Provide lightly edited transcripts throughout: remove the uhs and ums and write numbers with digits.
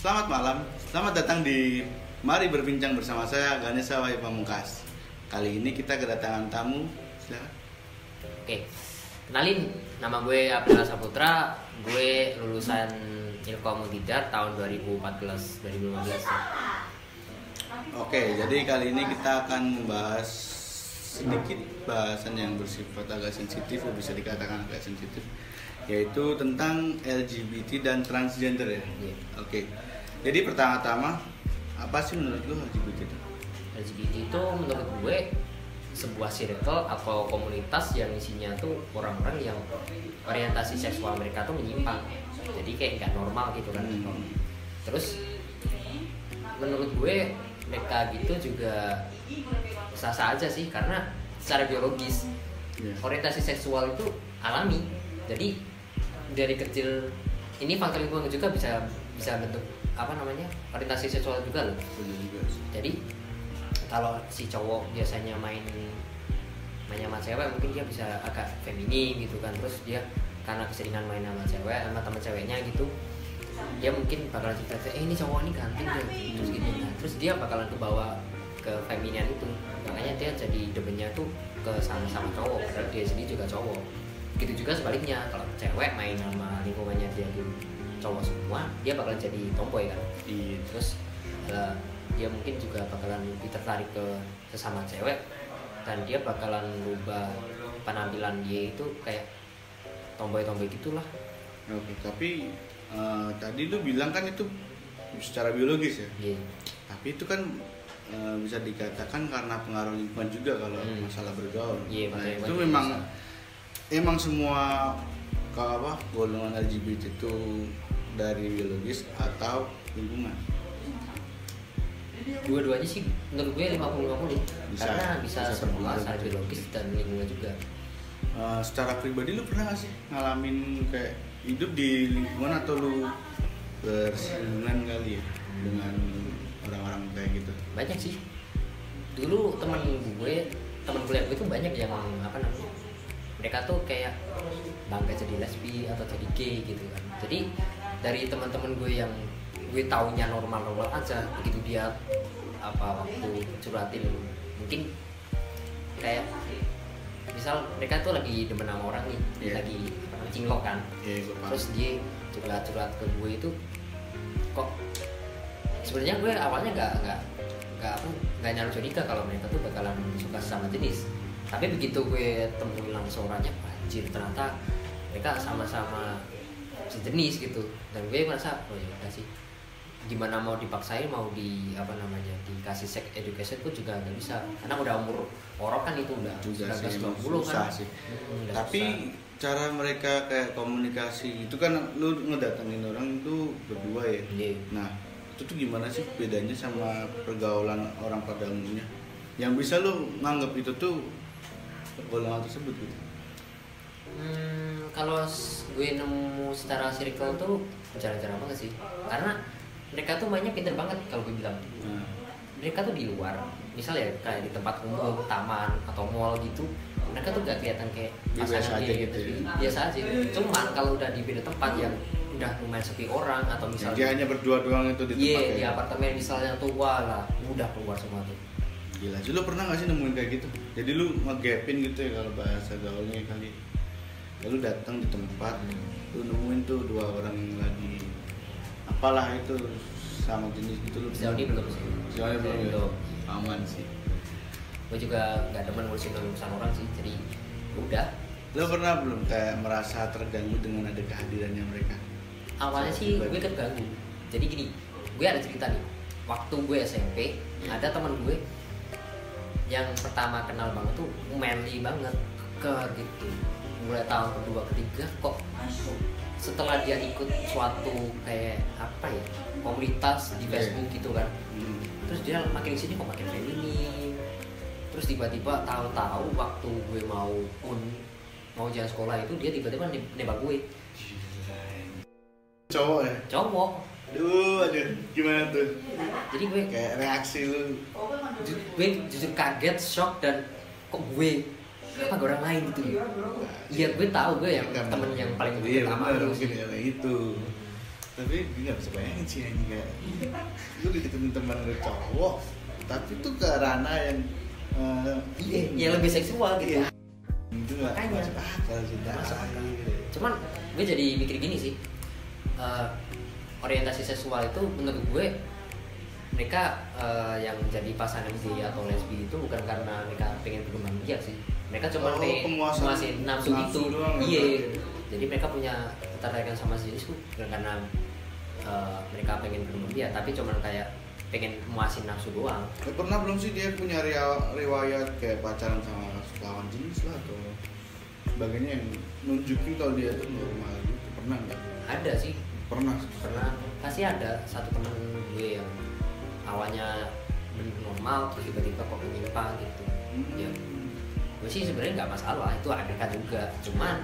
Selamat malam, selamat datang di Mari Berbincang bersama saya Ganesha Wahyu Pamungkas. Kali ini kita kedatangan tamu. Silakan. Oke, kenalin, nama gue Abdullah Saputra. Gue lulusan Ilkom Multidar tahun 2014-2015. Oke, jadi kali ini kita akan membahas sedikit bahasan yang bersifat agak sensitif, bisa dikatakan agak sensitif, yaitu tentang LGBT dan transgender ya. Yeah. Oke, jadi pertama-tama apa sih menurut lo LGBT itu? LGBT itu menurut gue sebuah circle atau komunitas yang isinya tuh orang-orang yang orientasi seksual mereka tuh menyimpang, jadi kayak nggak normal gitu kan. Terus menurut gue mereka gitu juga sah-sah aja sih, karena secara biologis orientasi seksual itu alami. Jadi dari kecil ini faktor lingkungan juga bisa bentuk orientasi seksual juga loh. Jadi kalau si cowok biasanya mainnya sama cewek, mungkin dia bisa agak feminin gitu kan. Terus dia karena keseringan main sama cewek, sama teman ceweknya gitu, dia mungkin bakalan cerita, ini cowok ini ganteng deh, terus gini. Nah, terus dia bakalan kebawa ke feminian itu, makanya dia jadi demennya tuh ke sama cowok, padahal dia sendiri juga cowok. Gitu juga sebaliknya, kalau cewek main sama lingkungannya dia tuh cowok semua, dia bakalan jadi tomboy kan. Terus dia mungkin juga bakalan lebih tertarik ke sesama cewek, dan dia bakalan rubah penampilan dia itu kayak tomboy-tomboy gitulah. Oke, tapi tadi lu bilang kan itu secara biologis ya. Yeah. Tapi itu kan bisa dikatakan karena pengaruh lingkungan juga kalau masalah bergaul. Yeah, nah, itu memang semua golongan LGBT itu dari biologis atau lingkungan? Dua-duanya sih menurut gue 50-50, karena bisa semua secara biologis dan lingkungan juga. Secara pribadi lu pernah gak sih ngalamin kayak hidup di lingkungan, atau lu bersinggungan kali ya dengan orang-orang kayak gitu? Banyak sih. Dulu teman kuliah gue tuh banyak yang mereka tuh kayak bangga jadi lesbi atau jadi gay gitu kan. Jadi dari teman-teman gue yang gue taunya normal-normal aja, begitu dia waktu curhatin, mungkin kayak misal mereka tuh lagi demen sama orang nih, lagi cinlok kan, terus dia curhat ke gue itu, kok sebenarnya gue awalnya nggak nyaru curiga kalau mereka tuh bakalan suka sama jenis, tapi begitu gue temuin langsung orangnya, anjir ternyata mereka sama-sama sejenis gitu, dan gue merasa oh ya udah sih, gimana mau dipaksain, mau dikasih sex education pun juga nggak bisa, karena udah umur orok kan, itu udah 19-20 kan. Sih. Tapi susah. Cara mereka kayak komunikasi itu kan lu ngedatengin orang itu berdua ya. Yeah. Nah itu tuh gimana sih bedanya sama pergaulan orang pada umumnya, yang bisa lu nganggap itu tuh golongan tersebut gitu? Kalau gue nemu secara circle tuh jarang-jarang banget sih, karena mereka tuh mainnya pinter banget kalau gue bilang. Mereka tuh di luar, misal ya kayak di tempat umum, taman atau mall gitu, mereka tuh gak kelihatan kayak biasa aja gitu ya? Biasa aja. Cuman kalau udah di beda tempat yang udah lumayan sepi orang, atau misalnya dia hanya berdua doang itu di tempat di apartemen misalnya tuh, lah udah keluar semua tuh. Gila, lu pernah gak sih nemuin kayak gitu? Jadi lu ngegapin gitu ya kalau bahasa gaulnya kali. Lalu datang di tempat, lu nemuin tuh dua orang yang lagi apalah itu sama jenis gitu, lu sejauh ini belum sih. Sejauh ini belum ya? Aman sih. Gue juga gak demen ngurusin orang sih, jadi udah. Lu pernah belum kayak merasa terganggu dengan ada kehadirannya mereka? Awalnya sih gue terganggu. Jadi gini, gue ada cerita nih. Waktu gue SMP, ada teman gue yang pertama kenal banget tuh manly banget, keker gitu. Mulai tahun kedua ketiga kok setelah dia ikut suatu kayak komunitas di Facebook gitu kan, terus dia makin kesini kok makin feminin. Terus tiba-tiba tahu-tahu waktu gue mau jalan sekolah itu, dia tiba-tiba nembak gue. Cowok ya? Cowok. Aduh, gimana tuh? Jadi gue kayak reaksi lu? Gue jujur kaget, shock, dan kok gue apa orang lain gitu. Iya, gue tahu gue yang temen yang paling deket sama lu mungkin ya itu. Tapi gue nggak bisa bayangin sih ini kayak lu deketin teman lu cowok tapi tuh ke ranah yang ya lebih seksual gitu. Iya. Itu nggak Makanya. masuk akal sih. Masuk akal. Cuman gue jadi mikir gini sih, orientasi seksual itu menurut gue mereka yang jadi pasangan gay atau lesbi itu bukan karena mereka pengen berkembang biak sih, mereka cuma pengen memuasin nafsu gitu. Doang, Iya, jadi mereka punya ketertarikan sama jenis itu bukan karena mereka pengen berkembang biak, tapi cuma kayak pengen memuasin nafsu doang. Pernah belum sih dia punya riwayat kayak pacaran sama lawan jenis lah atau sebagainya yang nunjukin kalau dia tuh normal gitu? Pernah nggak? Ada sih, Pernah. pasti ada satu teman gue yang awalnya normal terus tiba-tiba kok menyimpang gitu. Ya gue sih sebenarnya nggak masalah, itu ada juga, cuman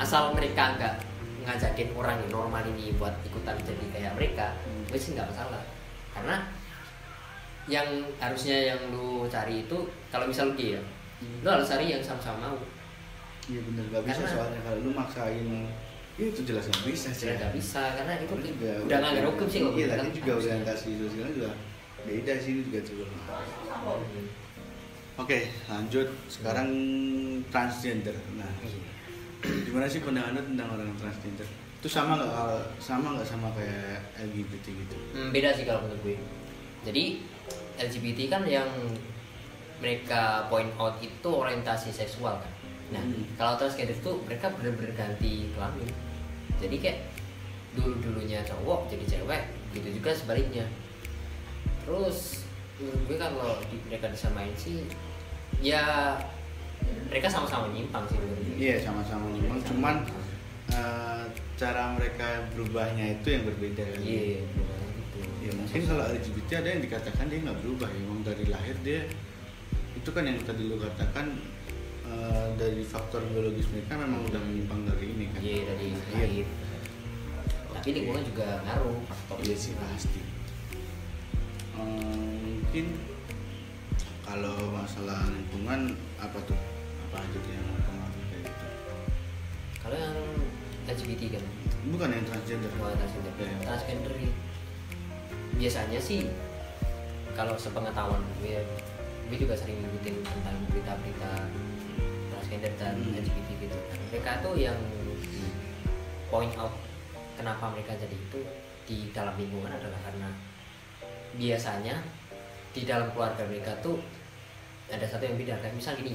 asal mereka nggak ngajakin orang yang normal ini buat ikutan jadi kayak mereka, gue sih nggak masalah. Karena yang harusnya yang lu cari itu kalau misal lu gay ya, lu harus cari yang sama-sama mau. Iya bener, gak bisa Karena- soalnya kalau lu maksain ya itu jelas gak bisa sih. Nggak bisa karena itu Lu juga udah nggak hukum sih lo. Iya tadi juga orientasi sosialnya juga beda sih, ini juga coba. Oke, lanjut sekarang transgender. Nah, gimana sih pandangan lu tentang orang transgender? Itu sama nggak sama kayak LGBT gitu? Beda sih kalau menurut gue. Jadi LGBT kan yang mereka point out itu orientasi seksual kan. Nah, kalau transgender itu mereka benar-benar ganti kelamin. Jadi kayak dulunya cowok jadi cewek, gitu juga sebaliknya. Terus menurut gue kalau mereka disamain sih, ya mereka sama-sama nyimpang sih menurut gue. Iya sama-sama memang, cuman cara mereka berubahnya itu yang berbeda kan? Iya, benar gitu. Ya mungkin kalau LGBT ada yang dikatakan dia nggak berubah ya, emang dari lahir dia itu kan yang tadi lu katakan dari faktor biologis mereka memang udah menyimpang dari ini kan? Iya dari Iya. lahir. Tapi lingkungan juga ngaruh faktor. Iya sih pasti. Mungkin kalau masalah lingkungan apa tuh? Apa aja tuh yang mempengaruhi kayak gitu? Kalau yang LGBT kan, Bukan yang transgender. transgender, Iya. transgender ini biasanya sih kalau sepengetahuan gue juga sering ngikutin tentang berita-berita transgender dan LGBT gitu. Mereka tuh yang point out kenapa mereka jadi itu di dalam lingkungan adalah karena biasanya di dalam keluarga mereka tuh ada satu yang beda. Kayak misal gini,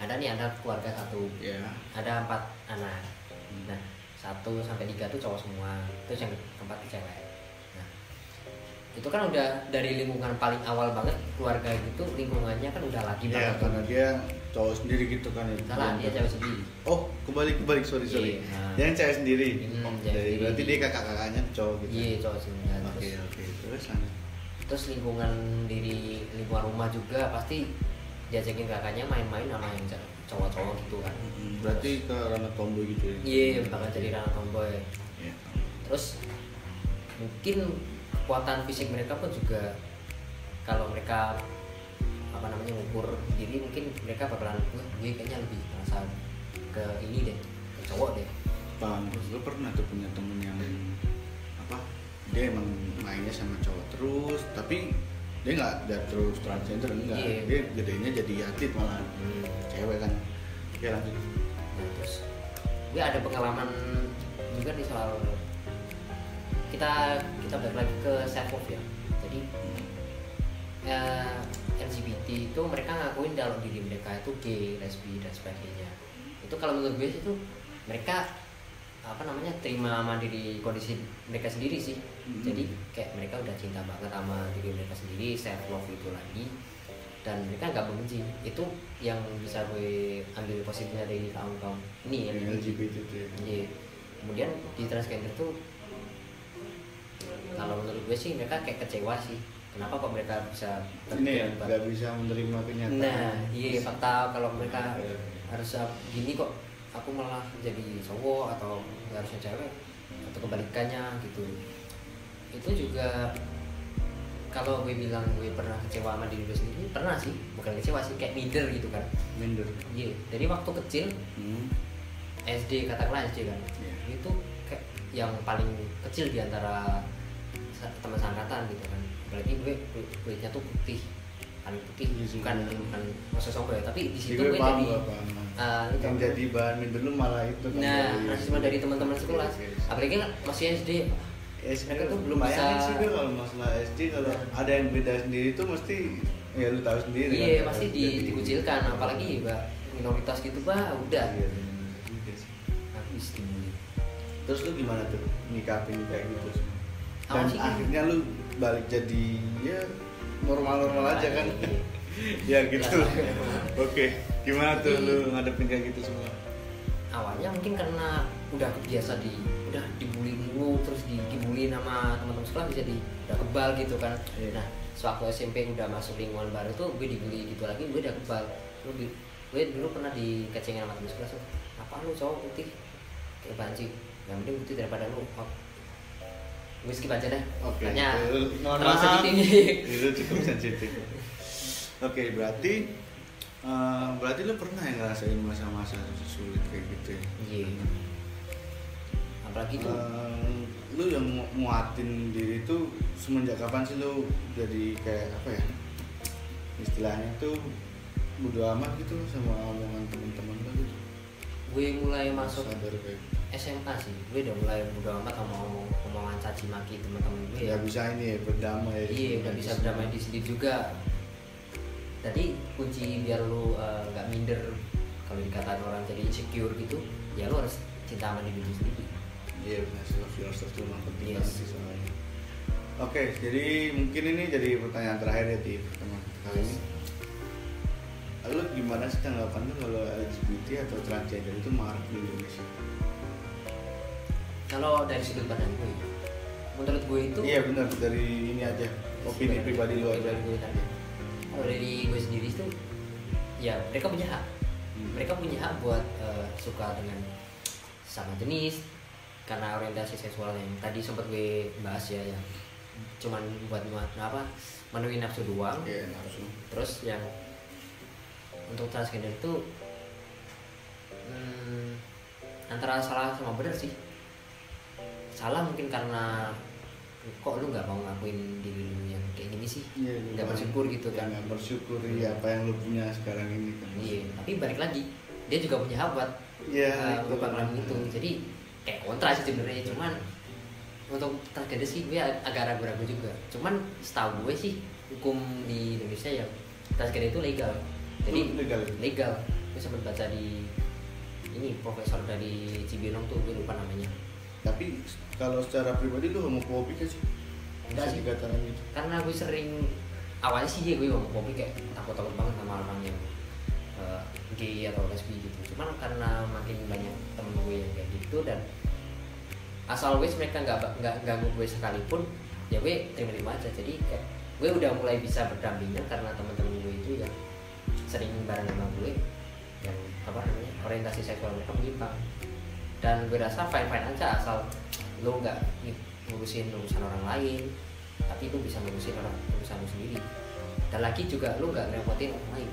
ada keluarga satu, Ya. ada 4 anak. Nah, 1 sampai 3 tuh cowok semua, terus yang keempat tuh cewek. Nah, itu kan udah dari lingkungan paling awal banget keluarga gitu, lingkungannya kan udah lagi Ya banget. karena dia cowok sendiri gitu kan ya. Salah, dia cewek sendiri. Oh kebalik sorry. Iya, nah. Dia yang cewek sendiri. cewek Jadi sendiri. berarti dia kakaknya cowok gitu. Iya, cowok semua. Oke terus lanjut. Terus lingkungan rumah juga pasti diajakin kakaknya main-main sama yang cowok-cowok gitu kan. Berarti ke ranah tomboy gitu ya. Iya, bakal jadi ranah tomboy. Iya. Terus mungkin kekuatan fisik mereka pun juga kalau mereka ngukur diri, mungkin mereka bakalan gue kayaknya lebih merasa ke ini deh, ke cowok deh. Bang, gue pernah tuh punya temen yang apa? Dia emang mainnya sama cowok terus, tapi dia nggak terus transgender enggak. Iya. Dia gedenya jadi atlet malah. Cewek kan. Ya lanjut. Nah, terus gue ada pengalaman juga nih soal kita balik lagi ke self love ya. Jadi LGBT itu mereka ngakuin dalam diri mereka itu gay, lesbi dan sebagainya. Itu kalau menurut gue itu mereka terima sama diri kondisi mereka sendiri sih. Jadi kayak mereka udah cinta banget sama diri mereka sendiri, self love itu lagi, dan mereka nggak membenci. Itu yang bisa gue ambil positifnya dari kaum ini ya, LGBT itu ya. Iya. Kemudian di transgender tuh kalau menurut gue sih mereka kayak kecewa sih. Kenapa kok mereka bisa Ini ya berbuat- nggak bisa menerima kenyataan. Nah, iya fakta kalau mereka harus gini kok aku malah jadi cowok atau nggak harusnya cewek atau kebalikannya gitu. Itu juga kalau gue bilang gue pernah kecewa sama diri gue sendiri, pernah sih, bukan kecewa sih, kayak minder gitu kan. Minder. Iya, dari waktu kecil SD katakanlah SD kan, Iya. itu kayak yang paling kecil di antara teman seangkatan gitu kan. Apalagi gue kulitnya tuh putih, paling putih, bukan masa sombong ya, tapi di situ gue jadi yang jadi bahan minder lu malah itu kan. Nah, rasisme dari teman-teman sekolah. Apalagi kan masih SD. Mereka tuh belum bisa sih gue kalau masalah SD, kalau ada yang beda sendiri tuh mesti ya lu tahu sendiri. Iya, kan? Pasti dikucilkan, apalagi Mbak minoritas gitu, Pak, udah. Iya, habis dibully. Terus lu gimana tuh nyikapin kayak gitu? Dan Sih, akhirnya lu balik jadi ya normal-normal aja kan. Ya gitu. Oke, gimana tuh lu ngadepin kayak gitu semua? Awalnya mungkin karena udah kebiasa udah dibully mulu, terus dibully sama teman-teman sekolah, jadi udah kebal gitu kan. Nah, sewaktu SMP udah masuk lingkungan baru tuh gue dibully gitu lagi, gue udah kebal. Gue dulu pernah dikecengin sama teman sekolah, apa lu cowok putih kayak banci, yang penting putih daripada lu. Gue skip aja deh. Oke. Terlalu sensitif. Itu cukup sensitif. Oke, berarti lu pernah yang ngerasain masa-masa sulit kayak gitu ya? Iya. Apalagi tuh lu yang nguatin diri tuh semenjak kapan sih lu jadi kayak apa ya? Istilahnya tuh bodo amat gitu sama omongan teman-teman lu gitu. Gue mulai masuk sadar kayak SMA sih, gue udah mulai bodo amat sama omongan caci maki teman-teman gue. Ya bisa ini ya berdamai. Iya, udah bisa berdamai di sendiri juga. Jadi kunci biar lu nggak minder kalau dikatain orang jadi insecure gitu, ya lu harus cinta sama diri sendiri. Iya, self yourself itu memang penting banget sih soalnya. Oke, jadi mungkin ini jadi pertanyaan terakhir ya di pertemuan kali ini. Lu gimana sih tanggapan lu kalau LGBT atau transgender itu marak di Indonesia? Kalau dari sudut pandang gue, menurut gue itu. Iya benar, dari ini aja opini pribadi lu aja. Kalau dari gue sendiri itu, ya mereka punya hak. Mereka punya hak buat suka dengan sama jenis, karena orientasi seksual yang tadi sempat gue bahas ya, yang cuman buat menuhi nafsu doang. Iya, nafsu. Terus yang untuk transgender itu antara salah sama benar sih. Salah mungkin karena kok lu nggak mau ngakuin diri lu yang kayak gini sih, nggak bersyukur gitu kan. Nggak bersyukur ya apa yang lu punya sekarang ini kan. Iya, tapi balik lagi dia juga punya hak buat berpakaian itu. Jadi kayak kontra sih sebenarnya, cuman untuk transgender sih gue agak ragu-ragu juga. Cuman setahu gue sih hukum di Indonesia ya transgender itu legal. Jadi legal. Gue sempat baca di ini profesor dari Cibinong tuh, gue lupa namanya. Tapi kalau secara pribadi lu homofobik sih? Enggak sih, gitu. Karena gue sering awalnya sih gue homofobik, kayak takut banget sama orang yang gay atau lesbi gitu. Cuman karena makin banyak temen gue yang kayak gitu, dan asal mereka nggak ganggu gue sekalipun, ya gue terima aja. Jadi kayak gue udah mulai bisa berdampingan karena teman-teman gue itu yang sering bareng sama gue, yang orientasi seksual mereka menyimpang. Dan gue rasa fine aja asal lo nggak ngurusin urusan orang lain, tapi lo bisa ngurusin urusan lo sendiri. Dan lagi juga lo nggak ngerepotin orang lain.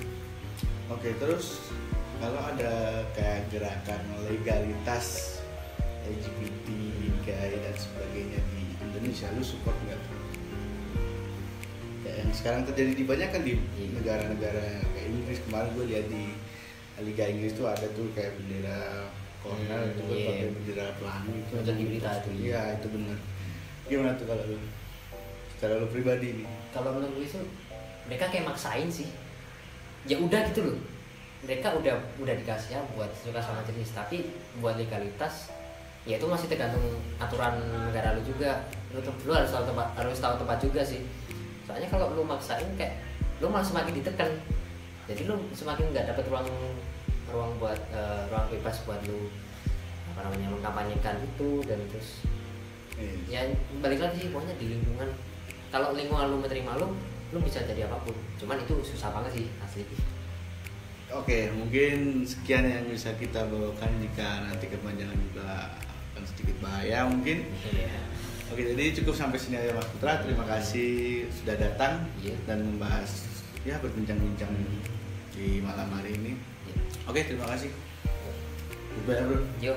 Oke, terus kalau ada kayak gerakan legalitas LGBT, gay dan sebagainya di Indonesia, lu support nggak? Kayak yang sekarang terjadi di banyak kan di negara-negara kayak Inggris. Kemarin gue lihat di Liga Inggris tuh ada tuh kayak bendera corner itu pakai bendera pelangi itu. Jadi berita itu. Iya itu benar. Gimana tuh kalau lu? Secara lu pribadi nih? Kalau menurut gue itu mereka kayak maksain sih. Ya udah gitu loh. Mereka udah dikasih ya buat suka sama jenis, tapi buat legalitas ya itu masih tergantung aturan negara lu juga. Lu harus tahu tempat juga sih. Soalnya kalau lu maksain kayak lu malah semakin ditekan. Jadi lu semakin nggak dapat ruang buat ruang bebas buat lu mengkampanyekan itu. Dan terus ya balik lagi sih, pokoknya di lingkungan, kalau lingkungan lu menerima lu bisa jadi apapun. Cuman itu susah banget sih asli. Oke, mungkin sekian yang bisa kita bawakan. Jika nanti kepanjangan juga akan sedikit bahaya mungkin. Oke, jadi cukup sampai sini aja Mas Putra. Terima kasih sudah datang dan membahas ya, berbincang-bincang di malam hari ini. Oke, terima kasih. Goodbye bro. Yo.